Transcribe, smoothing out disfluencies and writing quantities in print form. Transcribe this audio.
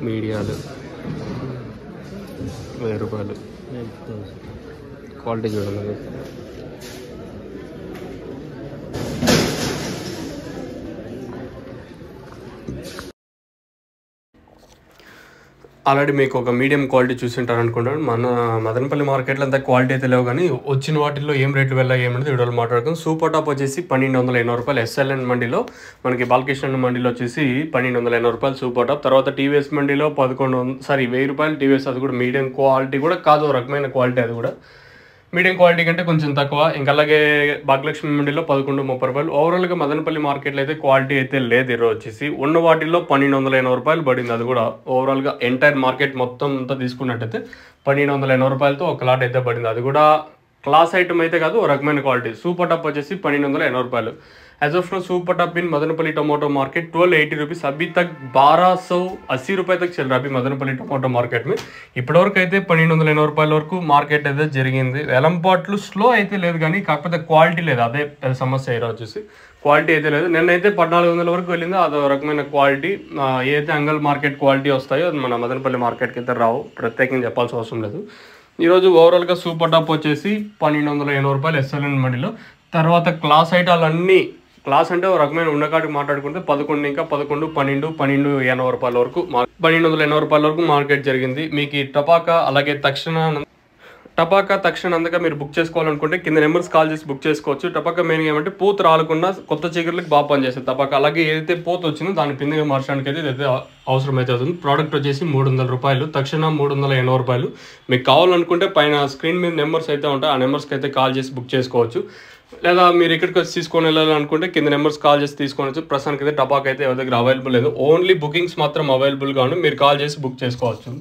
మీడియాలు 1000 రూపాయలు. క్వాలిటీ చూడండి. ఆల్రెడీ మీకు ఒక మీడియం క్వాలిటీ చూసింటారు అనుకుంటాను. మన మదనపల్లి మార్కెట్లో అంత క్వాలిటీ అయితే లేవు, కానీ వచ్చిన వాటిల్లో ఏం రేట్లు వెళ్ళాయి ఏమనేది వీడియోలో మాట్లాడుకుందాం. సూపర్ టాప్ వచ్చేసి 1280 రూపాయలు. ఎస్ఎల్ఎన్ మండీలో మనకి బాలకృష్ణ మండీలో వచ్చేసి 1280 రూపాయలు సూపర్ టాప్. తర్వాత టీవీఎస్ మండీలో 1000 రూపాయలు టీవీఎస్. అది కూడా మీడియం క్వాలిటీ కూడా కాదు, రకమైన క్వాలిటీ. అది కూడా మీడియం క్వాలిటీ కంటే కొంచెం తక్కువ. ఇంకా అలాగే భాగ్యలక్ష్మి మండీలో 1130 రూపాయలు. ఓవరాల్గా మదనపల్లి మార్కెట్లో అయితే క్వాలిటీ అయితే లేదు. ఈరోజు వచ్చేసి ఉన్న వాటిల్లో 1280 రూపాయలు పడింది. అది కూడా ఓవరాల్గా ఎంటైర్ మార్కెట్ మొత్తం అంతా తీసుకున్నట్టయితే 1280 రూపాయలతో ఒక లాట్ అయితే పడింది. అది కూడా క్లాస్ ఐటమ్ అయితే కాదు, ఒక రకమైన క్వాలిటీ. సూపర్ టాప్ వచ్చేసి 1280 రూపాయలు. As of now super top in Madanapalle tomato market 1280 rupees अभी तक 1280 रुपये तक चल रहा है अभी मदनपल्ली टोमेटो मार्केट में इप्पटिवरकु 1280 రూపాయల వరకు మార్కెట్ అయితే జరిగింది వేలంపాట్లు స్లో అయితే లేదు కానీ కాకపోతే క్వాలిటీ లేదు అదే సమస్య ఈరోజు వచ్చేసి క్వాలిటీ అయితే లేదు నిన్నైతే 1400 వరకు వెళ్ళింది అదో రకమైన క్వాలిటీ ఏదైతే అంగల్ మార్కెట్ క్వాలిటీ వస్తాయో అది మన మదనపల్లి మార్కెట్కి అయితే రావు ప్రత్యేకంగా చెప్పాల్సిన అవసరం లేదు ఈరోజు ఓవరాల్గా సూపర్ టాప్ వచ్చేసి 1280 రూపాయలు ఎస్ఎల్ఎన్ మండీలో తర్వాత క్లాస్ ఐటాలన్నీ క్లాస్ అంటే ఒక రకమైన ఉన్నకాడికి మాట్లాడుకుంటే 11 ఇంకా 11 12 1280 రూపాయల వరకు 1280 రూపాయల వరకు మార్కెట్ జరిగింది మీకు టపాకా అలాగే తక్షణ అందుక మీరు బుక్ చేసుకోవాలనుకుంటే కింద నెంబర్స్ కాల్ చేసి బుక్ చేసుకోవచ్చు టపాకా మెయిన్ ఏమంటే పూత రాలకుండా కొత్త చిగుర్లకు బాగా పనిచేస్తుంది టపాకా అలాగే ఏదైతే పూత వచ్చిందో దాన్ని పిండిగా మార్చడానికి అయితే ఇదైతే అవసరం అయితే అవుతుంది ప్రోడక్ట్ వచ్చేసి 300 రూపాయలు తక్షణ 380 రూపాయలు మీకు కావాలనుకుంటే పైన స్క్రీన్ మీద నెంబర్స్ అయితే ఉంటాయి ఆ నెంబర్స్కి అయితే కాల్ చేసి బుక్ చేసుకోవచ్చు లేదా మీరు ఇక్కడికి వచ్చి తీసుకొని వెళ్ళాలనుకుంటే కింద నెంబర్స్ కాల్ చేసి తీసుకోవచ్చు ప్రస్తుతానికి అయితే టపాకా అయితే ఎవరి దగ్గర అవైలబుల్ లేదు ఓన్లీ బుకింగ్స్ మాత్రం అవైలబుల్గా ఉంది మీరు కాల్ చేసి బుక్ చేసుకోవచ్చు